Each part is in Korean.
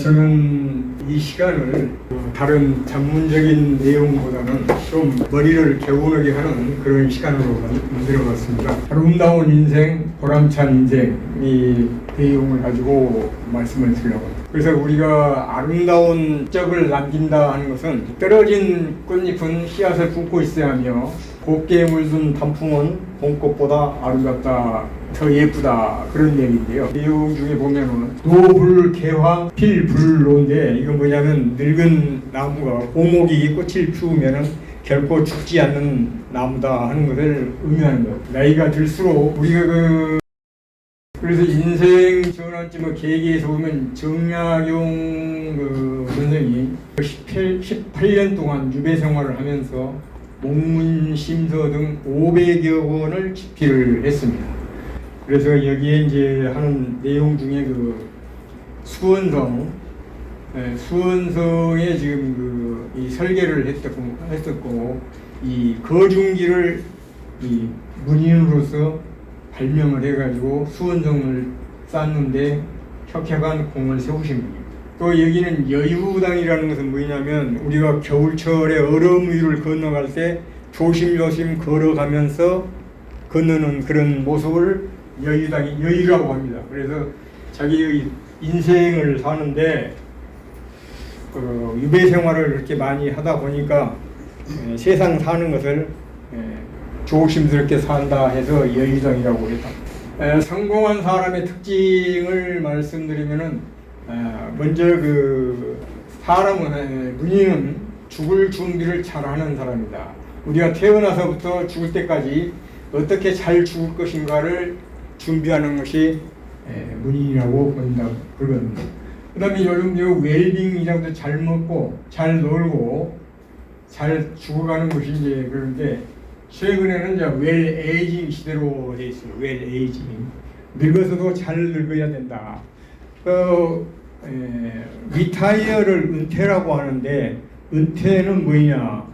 저는 이 시간을 다른 전문적인 내용보다는 좀 머리를 개운하게 하는 그런 시간으로 만들어봤습니다. 아름다운 인생, 보람찬 인생 이 내용을 가지고 말씀을 드리려고 합니다. 그래서 우리가 아름다운 적을 남긴다 하는 것은 떨어진 꽃잎은 씨앗을 품고 있어야 하며 곱게 물든 단풍은 봄꽃보다 아름답다, 더 예쁘다, 그런 얘기인데요. 내용 중에 보면은 노불개화 필불로인데 이건 뭐냐면 늙은 나무가 고목이 꽃을 피우면은 결코 죽지 않는 나무다 하는 것을 의미하는 거예요. 나이가 들수록 우리가 그래서 인생 전환점의 계기에서 보면 정약용 선생이 18년 동안 유배 생활을 하면서 목문, 심서 등 500여 권을 집필을 했습니다. 그래서 여기에 이제 하는 내용 중에 수원성에 지금 이 설계를 했었고 이 거중기를 이 문인으로서 발명을 해가지고 수원성을 쌓는데 혁혁한 공을 세우신 분입니다. 또 여기는 여유당이라는 것은 뭐냐면 우리가 겨울철에 얼음 위를 건너갈 때 조심조심 걸어가면서 건너는 그런 모습을 여유라고 합니다. 그래서 자기의 인생을 사는데 유배 생활을 그렇게 많이 하다 보니까 세상 사는 것을 조심스럽게 산다 해서 여유당이라고 했다. 성공한 사람의 특징을 말씀드리면은 먼저 문인은 죽을 준비를 잘 하는 사람이다. 우리가 태어나서부터 죽을 때까지 어떻게 잘 죽을 것인가를 준비하는 것이 문인이라고 본다. 그러거든요. 그 다음에 요즘 웰빙이라고 잘 먹고 잘 놀고 잘 죽어가는 것이 이제 그런데 최근에는 이제 웰에이징 시대로 되어 있어요. 웰에이징. 늙어서도 잘 늙어야 된다. 리타이어를 은퇴라고 하는데 은퇴는 뭐냐?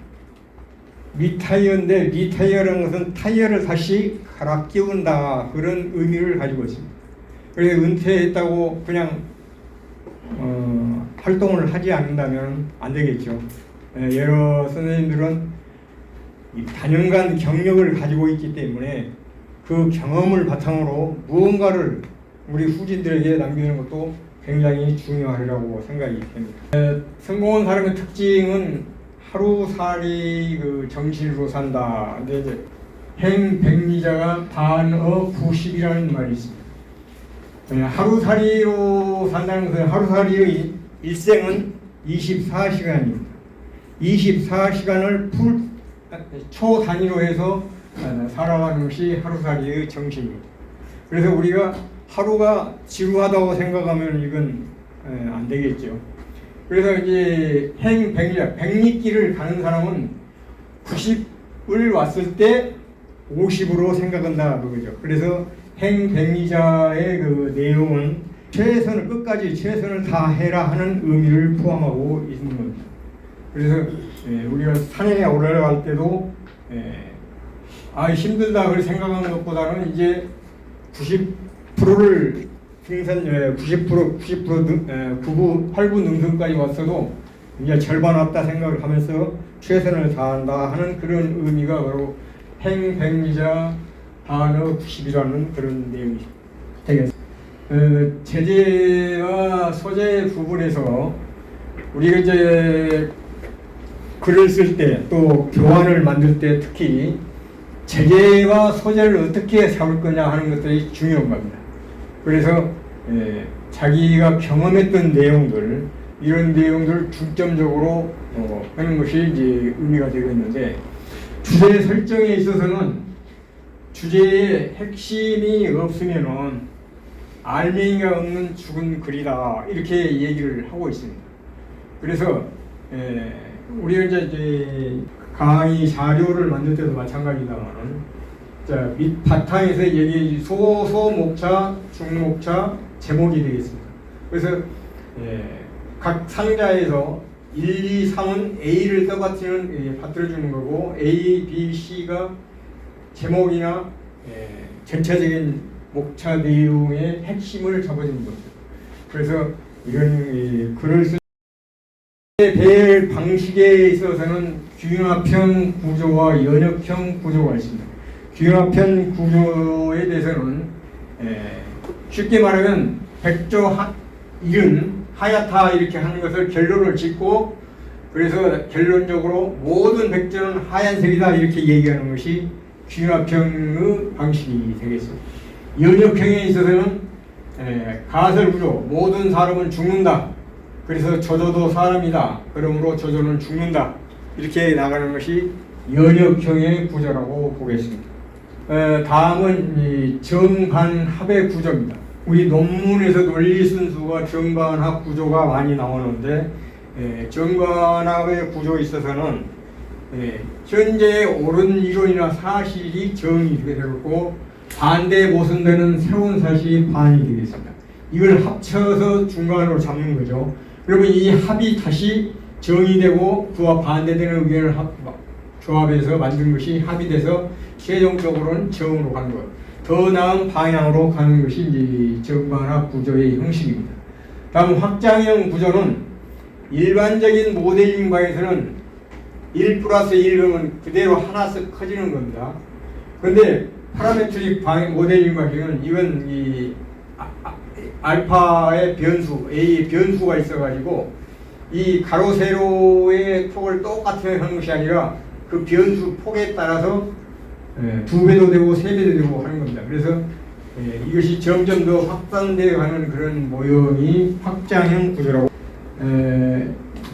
리타이어인데 리타이어라는 것은 타이어를 다시 갈아 끼운다 그런 의미를 가지고 있습니다. 그래서 은퇴했다고 그냥 활동을 하지 않는다면 안 되겠죠. 여러 선생님들은 다년간 경력을 가지고 있기 때문에 그 경험을 바탕으로 무언가를 우리 후진들에게 남기는 것도 굉장히 중요하리라고 생각이 됩니다. 성공한 사람의 특징은 하루살이 정신으로 산다. 근데 이제 행백리자가 반어 90이라는 말이 있습니다. 하루살이로 산다는 것은 하루살이의 일생은 24시간입니다. 24시간을 초 단위로 해서 살아가는 것이 하루살이의 정신입니다. 그래서 우리가 하루가 지루하다고 생각하면 이건 안 되겠죠. 그래서 이제 백리길을 가는 사람은 90을 왔을 때 50으로 생각한다 그거죠. 그래서 행백리자의 내용은 끝까지 최선을 다해라 하는 의미를 포함하고 있는 겁니다. 그래서 우리가 산에 올라갈 때도 힘들다 그렇게 생각하는 것보다는 이제 90%를 8부 능선까지 왔어도 이제 절반 왔다 생각을 하면서 최선을 다한다 하는 그런 의미가 바로 행백리자 반어 90이라는 그런 내용이 되겠습니다. 제재와 소재 부분에서 우리가 이제 글을 쓸 때 또 교환을 만들 때 특히 제재와 소재를 어떻게 삼을 거냐 하는 것들이 중요한 겁니다. 그래서 자기가 경험했던 내용들 이런 내용들을 중점적으로 하는 것이 이제 의미가 되겠는데 주제 설정에 있어서는 주제에 핵심이 없으면은 알맹이가 없는 죽은 글이다 이렇게 얘기를 하고 있습니다. 그래서 우리가 이제 강의 자료를 만들 때도 마찬가지다만은 밑 바탕에서 얘기 소목차, 중목차, 제목이 되겠습니다. 그래서 각 상자에서 1, 2, 3은 A를 떠받치는 받들어주는 거고 A, B, C가 제목이나 전체적인 목차 내용의 핵심을 잡아주는 거죠. 그래서 이런 글을 쓸 배열 방식에 있어서는 균합형 구조와 연역형 구조가 있습니다. 균합형 구조에 대해서는 쉽게 말하면 백조 일은 하얗다 이렇게 하는 것을 결론을 짓고, 그래서 결론적으로 모든 백조는 하얀색이다 이렇게 얘기하는 것이 균합형의 방식이 되겠습니다. 연역형에 있어서는 가설 구조, 모든 사람은 죽는다. 그래서 저조도 사람이다. 그러므로 저조는 죽는다. 이렇게 나가는 것이 연역형의 구조라고 보겠습니다. 다음은 이 정반합의 구조입니다. 우리 논문에서 논리 순수가 정반합 구조가 많이 나오는데, 정반합의 구조에 있어서는 현재 옳은 이론이나 사실이 정이 되고 반대에 모순되는 새로운 사실이 반이 되겠습니다. 이걸 합쳐서 중간으로 잡는 거죠. 그러면 이 합이 다시 정이 되고 그와 반대되는 의견을 조합해서 만든 것이 합이 돼서 최종적으로는 정으로 가는 것. 더 나은 방향으로 가는 것이 이제 정반합 구조의 형식입니다. 다음 확장형 구조는 일반적인 모델링 방에서는 1 플러스 1은 그대로 하나씩 커지는 겁니다. 그런데 파라메트릭 모델링 방식은 이건 이 알파의 변수, A의 변수가 있어가지고 이 가로 세로의 폭을 똑같이 하는 것이 아니라 그 변수 폭에 따라서 2배도 되고 3배도 되고 하는 겁니다. 그래서 이것이 점점 더 확산되어 가는 그런 모형이 확장형 구조라고.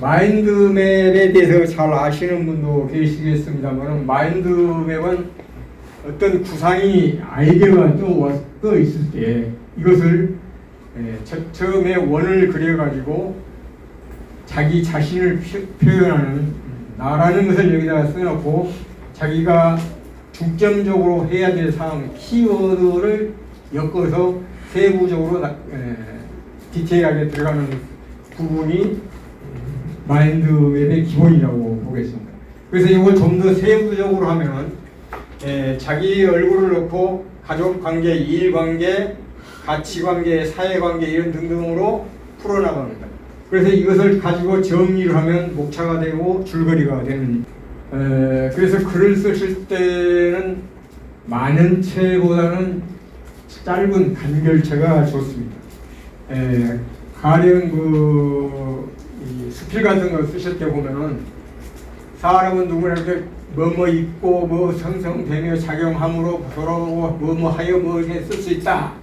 마인드맵에 대해서 잘 아시는 분도 계시겠습니다만, 마인드맵은 어떤 구상이 아이디어가 또 있을 때 이것을 처음에 원을 그려가지고 자기 자신을 표현하는 나라는 것을 여기다가 써놓고 자기가 중점적으로 해야 될 사항, 키워드를 엮어서 세부적으로 디테일하게 들어가는 부분이 마인드맵의 기본이라고 보겠습니다. 그래서 이걸 좀 더 세부적으로 하면 자기 얼굴을 넣고 가족관계, 일관계, 가치관계, 사회관계 이런 등등으로 풀어나갑니다. 그래서 이것을 가지고 정리를 하면 목차가 되고 줄거리가 되는. 그래서 글을 쓰실 때는 만연체보다는 짧은 간결체가 좋습니다. 가령 수필 같은 거 쓰실 때 보면은 사람은 누구나 이렇게 뭐뭐 있고 뭐 성성되며 작용함으로 돌아오고 뭐뭐 하여 뭐 이렇게 쓸 수 있다.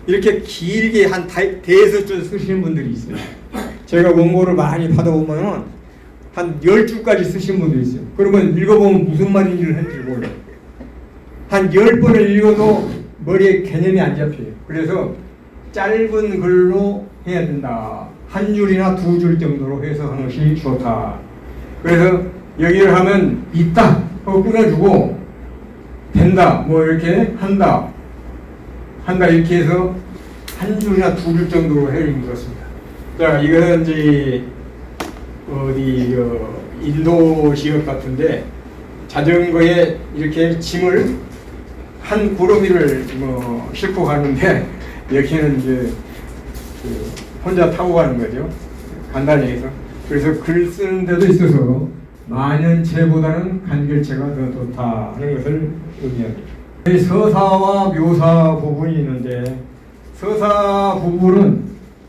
이렇게 길게 한 대여섯줄 쓰시는 분들이 있어요. 제가 원고를 많이 받아보면은 한 10줄까지 쓰신 분들이 있어요. 그러면 읽어보면 무슨 말인지를 할지 몰라요. 한 10번을 읽어도 머리에 개념이 안 잡혀요. 그래서 짧은 글로 해야 된다. 한 줄이나 2줄 정도로 해서 하는 것이 좋다. 그래서 여기를 하면 있다 하고 끊어주고 된다 뭐 이렇게 한다 이렇게 해서 한 줄이나 2줄 정도로 해주는 것 같습니다. 자, 이거는 이제 어디 인도 지역 같은데 자전거에 이렇게 짐을 한 구름이를 싣고 가는데 여기는 이제 혼자 타고 가는 거죠. 간단히 해서. 그래서 글 쓰는 데도 있어서 만연체보다는 간결체가 더 좋다 하는 것을 의미합니다. 서사와 묘사 부분이 있는데, 서사 부분은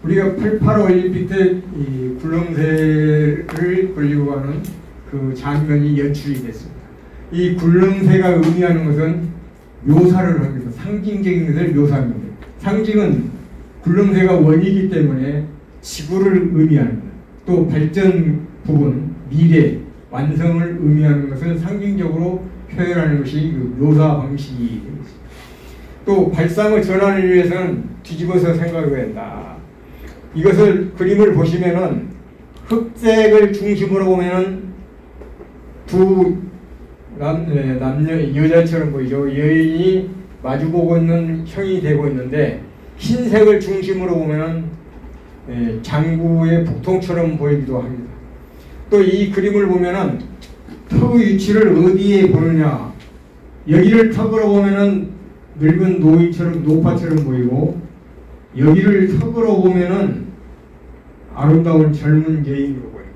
우리가 88 올림픽 때 이 굴렁쇠를 걸리고 가는 그 장면이 연출이 됐습니다. 이 굴렁쇠가 의미하는 것은 묘사를 합니다. 상징적인 것을 묘사합니다. 상징은 굴렁쇠가 원이기 때문에 지구를 의미합니다. 또 발전 부분, 미래, 완성을 의미하는 것을 상징적으로 표현하는 것이 그 묘사 방식이 되겠습니다. 또 발상의 전환을 위해서는 뒤집어서 생각해야 된다. 이것을 그림을 보시면은 흑색을 중심으로 보면은 두 남녀 여자처럼 보이죠. 여인이 마주보고 있는 형이 되고 있는데, 흰색을 중심으로 보면은 장구의 복통처럼 보이기도 합니다. 또 이 그림을 보면은 턱의 위치를 어디에 보느냐, 여기를 턱으로 보면은 늙은 노인처럼 노파처럼 보이고, 여기를 턱으로 보면은 아름다운 젊은 여인으로 보입니다.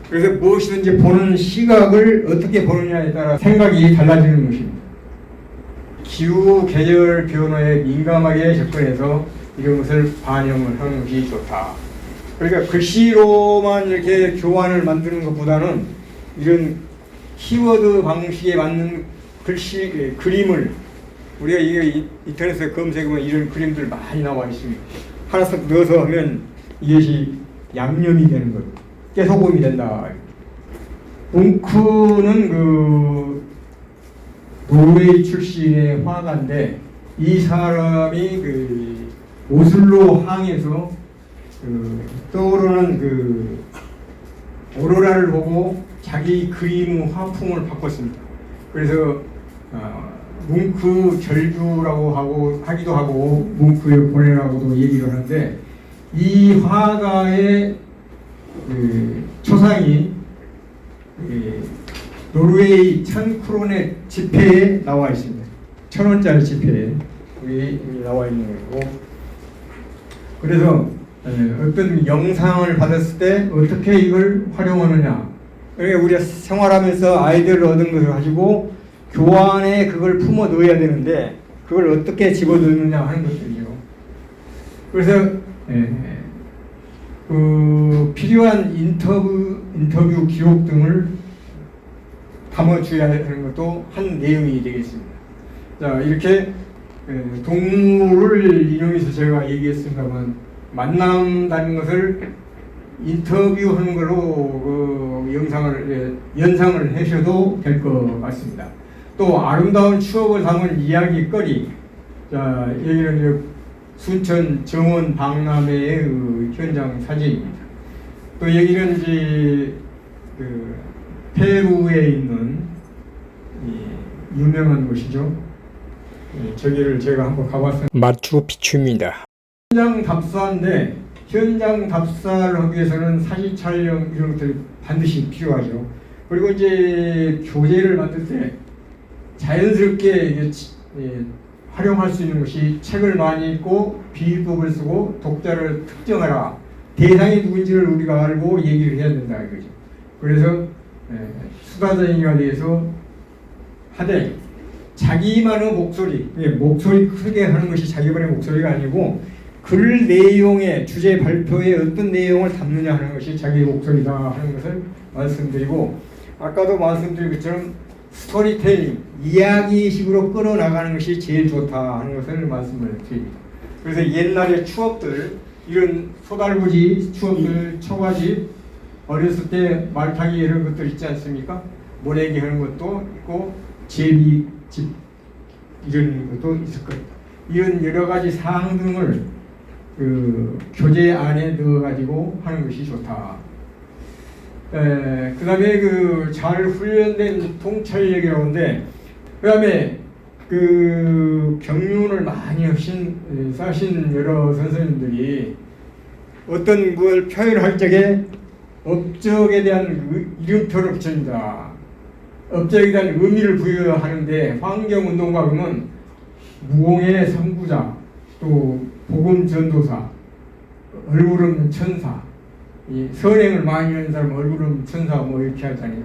그래서 무엇이든지 보는 시각을 어떻게 보느냐에 따라 생각이 달라지는 것입니다. 기후 계절 변화에 민감하게 접근해서 이런 것을 반영을 하는 것이 좋다. 그러니까 글씨로만 이렇게 교환을 만드는 것보다는 이런 키워드 방식에 맞는 글씨, 그림을 우리가 이게 인터넷에 검색하면 이런 그림들 많이 나와 있습니다. 하나씩 넣어서 하면 이것이 양념이 되는 것, 깨소금이 된다. 뭉크는 그 노르웨이 출신의 화가인데 이 사람이 그 오슬로 항에서 그 떠오르는 그 오로라를 보고 자기 그림 화풍을 바꿨습니다. 그래서 뭉크 절규라고 하기도 하고 뭉크의 고뇌라고도 얘기를 하는데 이 화가의 그 초상이 노르웨이 1000크론의 지폐에 나와 있습니다. 1000원짜리 지폐에 여기 나와 있는 거고, 그래서 어떤 영상을 받았을 때 어떻게 이걸 활용하느냐, 그러니까 우리가 생활하면서 아이디어를 얻은 것을 가지고 교환에 그걸 품어 넣어야 되는데 그걸 어떻게 집어넣느냐 하는 것들이죠. 그래서 그 필요한 인터뷰 기록 등을 담아줘야 하는 것도 한 내용이 되겠습니다. 자, 이렇게 동물을 이용해서 제가 얘기했습니다만 만난다는 것을 인터뷰하는 걸로 그 영상을 연상을 하셔도 될 것 같습니다. 또 아름다운 추억을 담은 이야기거리. 자, 여기는 순천 정원 박람회의 그 현장 사진입니다. 또 여기는 이제 그 페루에 있는 유명한 곳이죠. 저기를 제가 한번 가봤습니다. 마추픽추입니다. 현장 답사인데 현장 답사를 하기 위해서는 사진 촬영 이런 것들이 반드시 필요하죠. 그리고 이제 교재를 만들 때 자연스럽게 이게 활용할 수 있는 것이 책을 많이 읽고 비유법을 쓰고 독자를 특정하라. 대상이 누군지를 우리가 알고 얘기를 해야 된다 이거죠. 그래서 수다쟁이가 돼서 하되 자기만의 목소리 크게 하는 것이 자기만의 목소리가 아니고 글 내용의 주제 발표에 어떤 내용을 담느냐 하는 것이 자기 목소리다 하는 것을 말씀드리고, 아까도 말씀드린 것처럼 스토리텔링, 이야기식으로 끌어나가는 것이 제일 좋다 하는 것을 말씀을 드립니다. 그래서 옛날의 추억들, 이런 소달구지 추억들, 초가집, 어렸을 때 말타기 이런 것들 있지 않습니까? 모래기 하는 것도 있고 제비집 이런 것도 있을 겁니다. 이런 여러 가지 사항 등을 그 교재 안에 넣어가지고 하는 것이 좋다. 그 다음에 그 잘 훈련된 통찰력이라고 하는데, 그 다음에 그 경륜을 많이 쌓으신 여러 선생님들이 어떤 걸 표현할 적에 업적에 대한 이름표를 붙입니다. 업적에 대한 의미를 부여하는데 환경운동가 그러면 무공의 선구자, 또 복음전도사, 얼굴은 천사, 이 선행을 많이 하는 사람 얼굴은 천사 뭐 이렇게 하잖아요.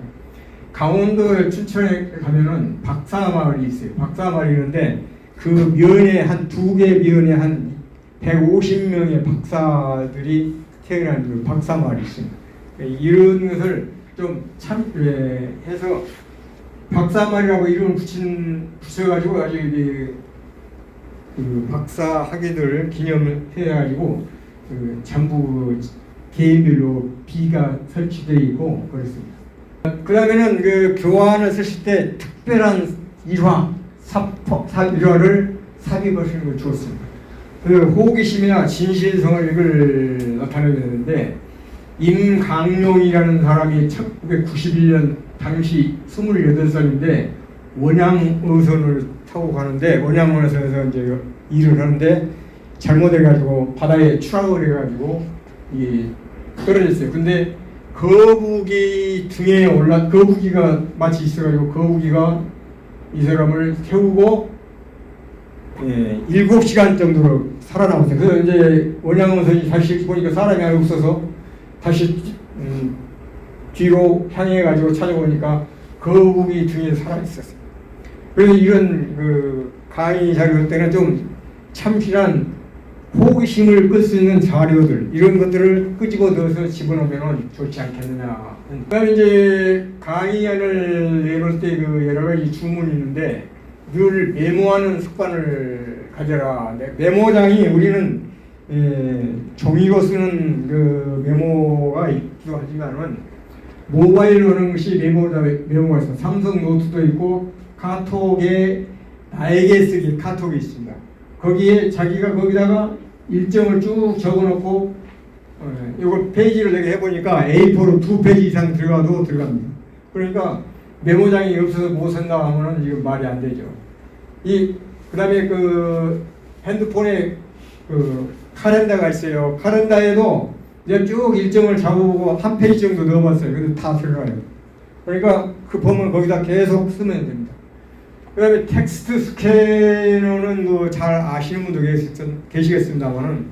강원도 춘천에 가면은 박사마을이 있어요. 박사마을이 있는데 그 면에 한 두 개 면에 한 150명의 박사들이 태어난 그 박사마을이 있습니다. 이런 것을 좀 참해서 박사마을이라고 이름을 붙여가지고 아주 그 박사 학위들 기념해가지고 그 전부 개인별로 비가 설치되어 있고 그렇습니다. 그 다음에는 그 교환을 쓰실 때 특별한 일화를 삽입하시는 걸 주었습니다. 그 호기심이나 진실성을 이걸 나타내는데 임강용이라는 사람이 1991년 당시 28살인데 원양어선을 타고 가는데 원양어선에서 이제 일을 하는데 잘못해가지고 바다에 추락을 해가지고 이게 떨어졌어요. 근데 거북이 등에 거북이가 마치 있어가지고 거북이가 이 사람을 태우고 7시간 정도로 살아남았어요. 그래서 이제 원양어선이 다시 보니까 사람이 없어서 다시 뒤로 향해 가지고 찾아보니까 거북이 등에 살아 있었어요. 그래서 이런 그 강의 자료 때는 좀 참신한 호기심을 끌 수 있는 자료들 이런 것들을 끄집어 넣어서 집어넣으면 좋지 않겠느냐. 그다음에 이제 강의안을 내놓을 때 그 여러 가지 주문이 있는데 늘 메모하는 습관을 가져라. 메모장이 우리는 종이로 쓰는 그 메모가 있기도 하지만은 모바일로 하는 것이 메모가 있어. 삼성 노트도 있고 카톡에 나에게 쓰기 카톡이 있습니다. 거기에 자기가 거기다가 일정을 쭉 적어놓고 이걸 페이지를 내가 해보니까 A4로 2페이지 이상 들어가도 들어갑니다. 그러니까 메모장이 없어서 못 쓴다 하면은 이거 말이 안 되죠. 그다음에 그 핸드폰에 그 카렌다가 있어요. 카렌다에도 내가 쭉 일정을 잡아보고 한 페이지 정도 넣어봤어요. 근데 다 들어가요. 그러니까 급하면 거기다 계속 쓰면 됩니다. 그 다음에 텍스트 스캐너는 뭐 잘 아시는 분도 계시겠습니다만은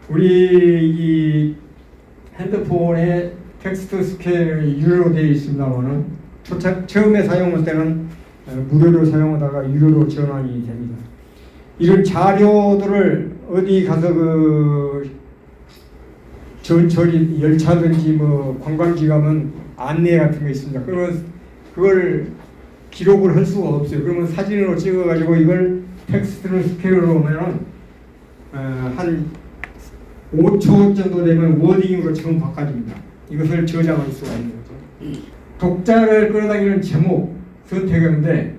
우리 이 핸드폰에 텍스트 스캐너이 유료로 되어 있습니다만은 처음에 사용할 때는 무료로 사용하다가 유료로 전환이 됩니다. 이런 자료들을 어디 가서 그 전철이 열차든지 뭐 관광지 가면 안내 같은 게 있습니다. 그러면 그걸 기록을 할 수가 없어요. 그러면 사진으로 찍어가지고 이걸 텍스트로 스캐너로 오면은 한 5초 정도 되면 워딩으로 처음 바꿔줍니다. 이것을 저장할 수가 있는 거죠. 독자를 끌어당기는 제목 선택하는데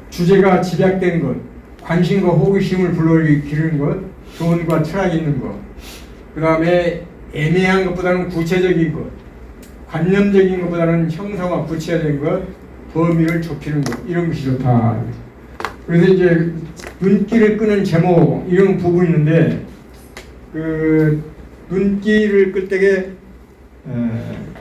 주제가 집약된 것, 관심과 호기심을 불러일으키는 것, 교훈과 철학이 있는 것, 그 다음에 애매한 것보다는 구체적인 것, 관념적인 것보다는 형상화 구체화된 것, 범위를 좁히는 것, 이런 것이 좋다. 그래서 이제 눈길을 끄는 제목 이런 부분이 있는데 그 눈길을 끌 때에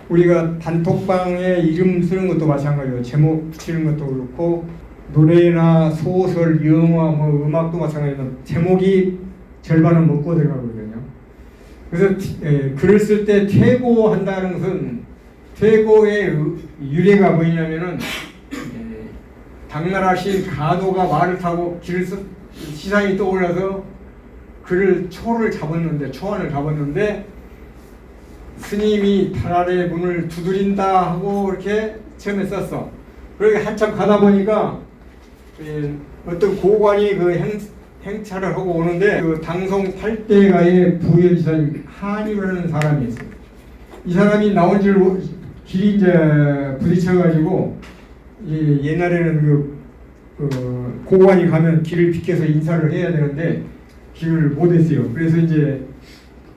우리가 단톡방에 이름 쓰는 것도 마찬가지고 제목 붙이는 것도 그렇고 노래나 소설, 영화, 뭐 음악도 마찬가지로 제목이 절반은 먹고 들어가거든요. 그래서 글을 쓸 때 퇴고한다는 것은 퇴고의 유래가 뭐냐면은 당나라신 가도가 말을 타고 길을 시상이 떠올라서 그를 초안을 잡았는데 스님이 달아래 문을 두드린다 하고 이렇게 처음에 썼어. 그렇게 한참 가다 보니까 어떤 고관이 그 행차를 하고 오는데 그 당송 8대가의 부현지사님 한이라는 사람이 있어요. 이 사람이 나온 줄 길이 이제 부딪혀가지고 옛날에는 고관이 가면 길을 비켜서 인사를 해야 되는데 길을 못했어요. 그래서 이제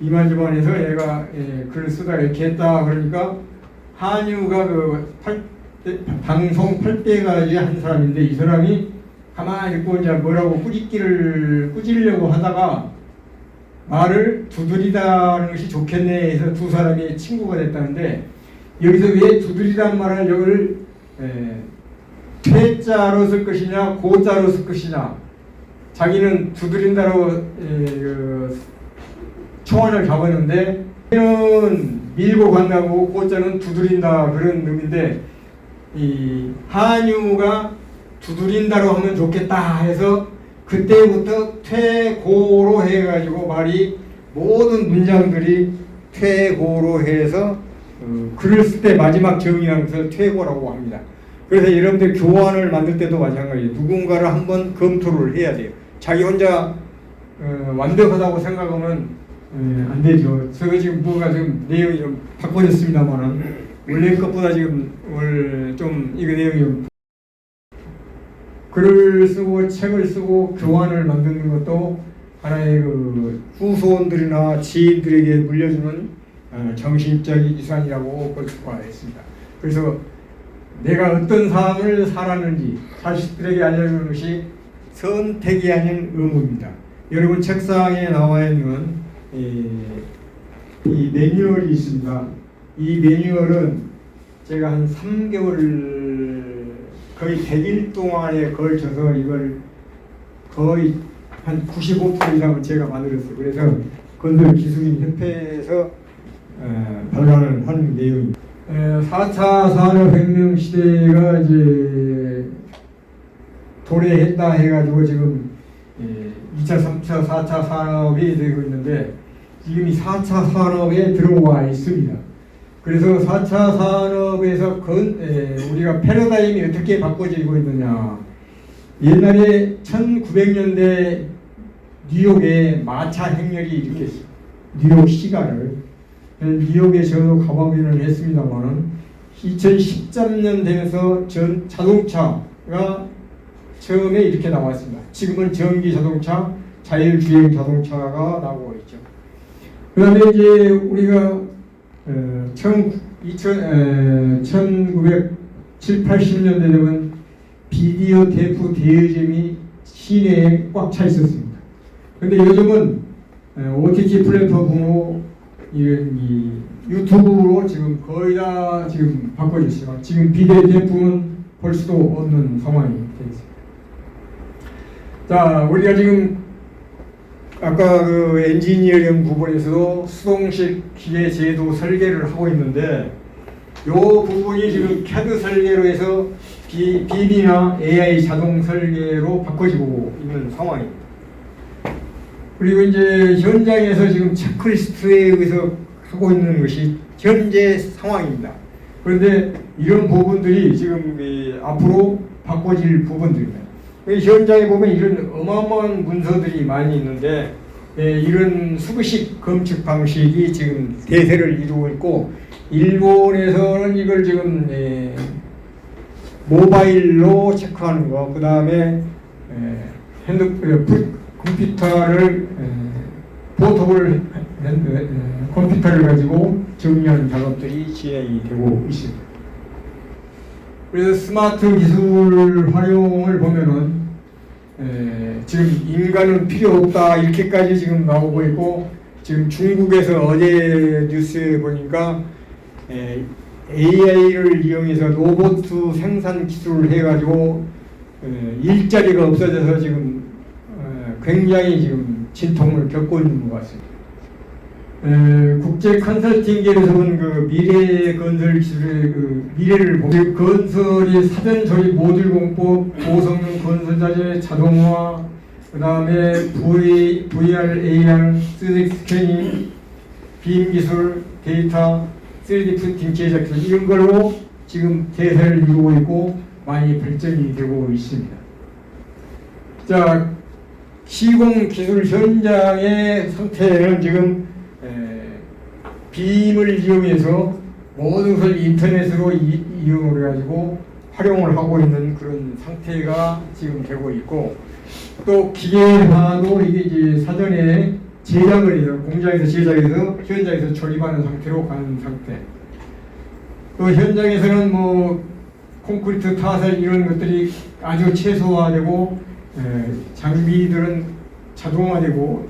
이만저만해서 얘가 글을 쓰다가 이렇게 했다 그러니까 한유가 그 방송 8대가 한 사람인데 이 사람이 가만히 있고 이제 뭐라고 꾸짖으려고 하다가 말을 두드리다는 것이 좋겠네 해서 두 사람이 친구가 됐다는데 여기서 왜 두드리다는 말을 여기를 퇴자로 쓸 것이냐 고자로 쓸 것이냐 자기는 두드린다로 초안을 잡았는데 는 밀고 간다고 고자는 두드린다 그런 의미인데 이 한유가 두드린다로 하면 좋겠다 해서 그때부터 퇴고로 해가지고 말이 모든 문장들이 퇴고로 해서 글을 쓸 때 마지막 정의하는 것을 퇴고라고 합니다. 그래서 여러분들 교환을 만들 때도 마찬가지예요. 누군가를 한번 검토를 해야 돼요. 자기 혼자 완벽하다고 생각하면 안 되죠. 제가 지금 뭐가 좀 내용이 좀 바꿔졌습니다만은 원래 것보다 지금 좀 이거 내용이 좀 글을 쓰고 책을 쓰고 교환을 만드는 것도 하나의 그 후손들이나 지인들에게 물려주는 정신적 유산이라고 볼 수가 있습니다. 그래서 내가 어떤 삶을 살았는지 자식들에게 알려주는 것이 선택이 아닌 의무입니다. 여러분 책상에 나와 있는 이 매뉴얼이 있습니다. 이 매뉴얼은 제가 한 3개월 거의 100일 동안에 걸쳐서 이걸 거의 한 95% 이상을 제가 만들었어요. 그래서 건설기술인 협회에서 발간을 한 내용입니다. 4차 산업혁명 시대가 이제 도래했다 해가지고 지금 2차, 3차, 4차 산업이 되고 있는데 지금 이 4차 산업에 들어와 있습니다. 그래서 4차 산업에서 우리가 패러다임이 어떻게 바꿔지고 있느냐. 옛날에 1900년대 뉴욕에 마차 행렬이 일으켰어요. 뉴욕 시가를. 뉴욕에 저도 가보기는 했습니다만은 2013년 되면서 자동차가 처음에 이렇게 나왔습니다. 지금은 전기 자동차, 자율주행 자동차가 나오고 있죠. 그 다음에 이제 우리가 1970-80년대 되면 비디오 테이프 대여점이 시내에 꽉 차 있었습니다. 근데 요즘은 OTT 플랫폼으로 이 유튜브로 지금 거의 다 지금 바꿔주시고 지금 비디오 테이프는 볼 수도 없는 상황이 되어 있습니다. 자, 우리가 지금 아까 그 엔지니어링 부분에서도 수동식 기계 제도 설계를 하고 있는데 이 부분이 지금 CAD 설계로 해서 BIM이나 AI 자동 설계로 바꿔지고 있는 상황입니다. 그리고 이제 현장에서 지금 체크리스트에 의해서 하고 있는 것이 현재 상황입니다. 그런데 이런 부분들이 지금 앞으로 바꿔질 부분들입니다. 현장에 보면 이런 어마어마한 문서들이 많이 있는데 이런 수구식 검측 방식이 지금 대세를 이루고 있고 일본에서는 이걸 지금 모바일로 체크하는 거, 그 다음에 컴퓨터를 포터블 컴퓨터를 가지고 정리하는 작업들이 진행이 되고 있습니다. 그래서 스마트 기술 활용을 보면은 지금 인간은 필요 없다 이렇게까지 지금 나오고 있고 지금 중국에서 어제 뉴스에 보니까 AI를 이용해서 로봇 생산 기술을 해가지고 일자리가 없어져서 지금 굉장히 지금 진통을 겪고 있는 것 같습니다. 국제 컨설팅계에서는 그 미래 건설 기술의 그 미래를 보면 건설이 사전 조립 모듈 공법, 고성능 건설 자재 자동화, 그 다음에 VR, AR, 3D 스캐닝, 빔 기술, 데이터, 3D 프린팅 제작 기술 이런 걸로 지금 대세를 이루고 있고 많이 발전이 되고 있습니다. 자, 시공 기술 현장의 상태는 지금 빔을 이용해서 모든 것을 인터넷으로 이용을 해가지고 활용을 하고 있는 그런 상태가 지금 되고 있고 또 기계화도 이게 이제 사전에 제작을 해서 공장에서 제작해서 현장에서 조립하는 상태로 가는 상태. 또 현장에서는 뭐 콘크리트 타설 이런 것들이 아주 최소화되고 장비들은 자동화되고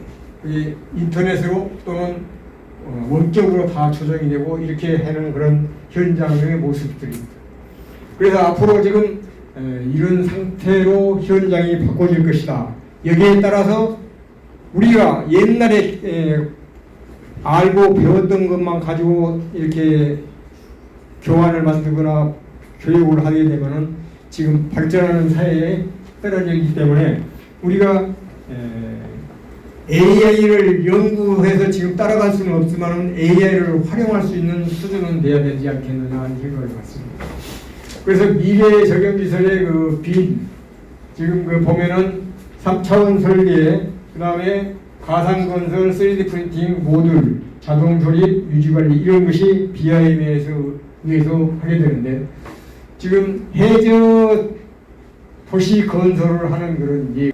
인터넷으로 또는 원격으로 다 조정이 되고 이렇게 하는 그런 현장의 모습들입니다. 그래서 앞으로 지금 이런 상태로 현장이 바꿔질 것이다. 여기에 따라서 우리가 옛날에 알고 배웠던 것만 가지고 이렇게 교환을 만들거나 교육을 하게 되면은 지금 발전하는 사회에 떨어져 있기 때문에 우리가 AI를 연구해서 지금 따라갈 수는 없지만 AI를 활용할 수 있는 수준은 돼야 되지 않겠느냐 하는 생각을 갖습니다. 그래서 미래 적용기술의 그 빔, 지금 그 보면은 3차원 설계, 그 다음에 가상건설, 3D 프린팅, 모듈, 자동조립, 유지관리 이런 것이 BIM에 의해서 하게 되는데 지금 해저 도시 건설을 하는 그런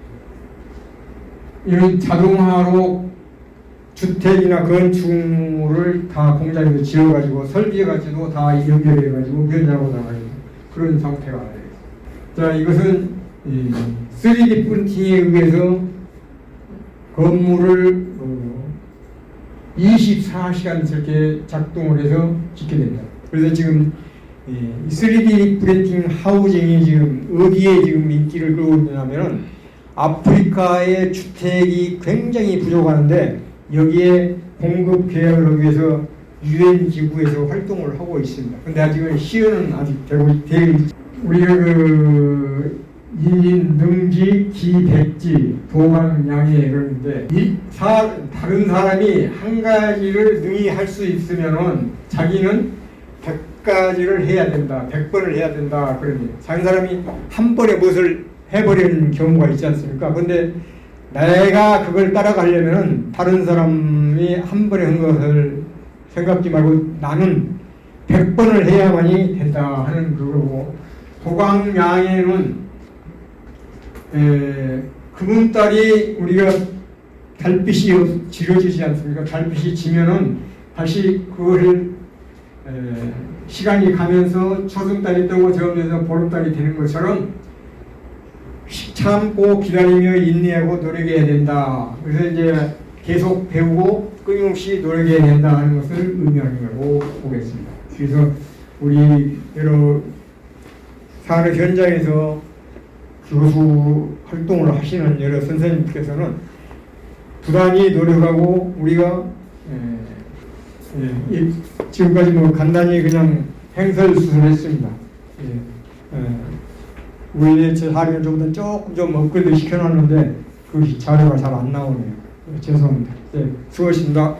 이런 자동화로 주택이나 건축물을 다 공장에서 지어가지고 설비해가지고 다 연결해가지고 현장으로 나가는 그런 상태가 돼요. 자, 이것은 3D 프린팅에 의해서 건물을 24시간 저렇게 작동을 해서 짓게 됩니다. 그래서 지금 이 3D 프린팅 하우징이 지금 어디에 지금 인기를 끌고 있냐면은 아프리카의 주택이 굉장히 부족하는데 여기에 공급 계약을 하기 위해서 UN 기구에서 활동을 하고 있습니다. 근데 아직은 시연은 아직 되고 우리가 그 인인, 능지, 기, 백지, 도망, 양해 그러는데 다른 사람이 한 가지를 능히 할 수 있으면은 자기는 100가지를 해야 된다, 100번을 해야 된다 그러니 다른 사람이 한 번에 무엇을 해버리는 경우가 있지 않습니까? 근데 내가 그걸 따라가려면은 다른 사람이 한 번에 한 것을 생각지 말고 나는 100번을 해야만이 된다 하는 그거고 도광양에는 그분 딸이 우리가 달빛이 지려지지 않습니까? 달빛이 지면은 다시 그거를 시간이 가면서 초승달이 뜨고 저으면서 보름달이 되는 것처럼 참고 기다리며 인내하고 노력해야 된다. 그래서 이제 계속 배우고 끊임없이 노력해야 된다 하는 것을 의미하는 거라고 보겠습니다. 그래서 우리 여러 산업 현장에서 교수 활동을 하시는 여러 선생님께서는 부단히 노력하고 우리가 지금까지 뭐 간단히 그냥 행설수설했습니다. 우리 제 사례를 조금 좀 업그레이드 시켜놨는데 그 자료가 잘 안 나오네요. 죄송합니다. 네, 수고하셨습니다.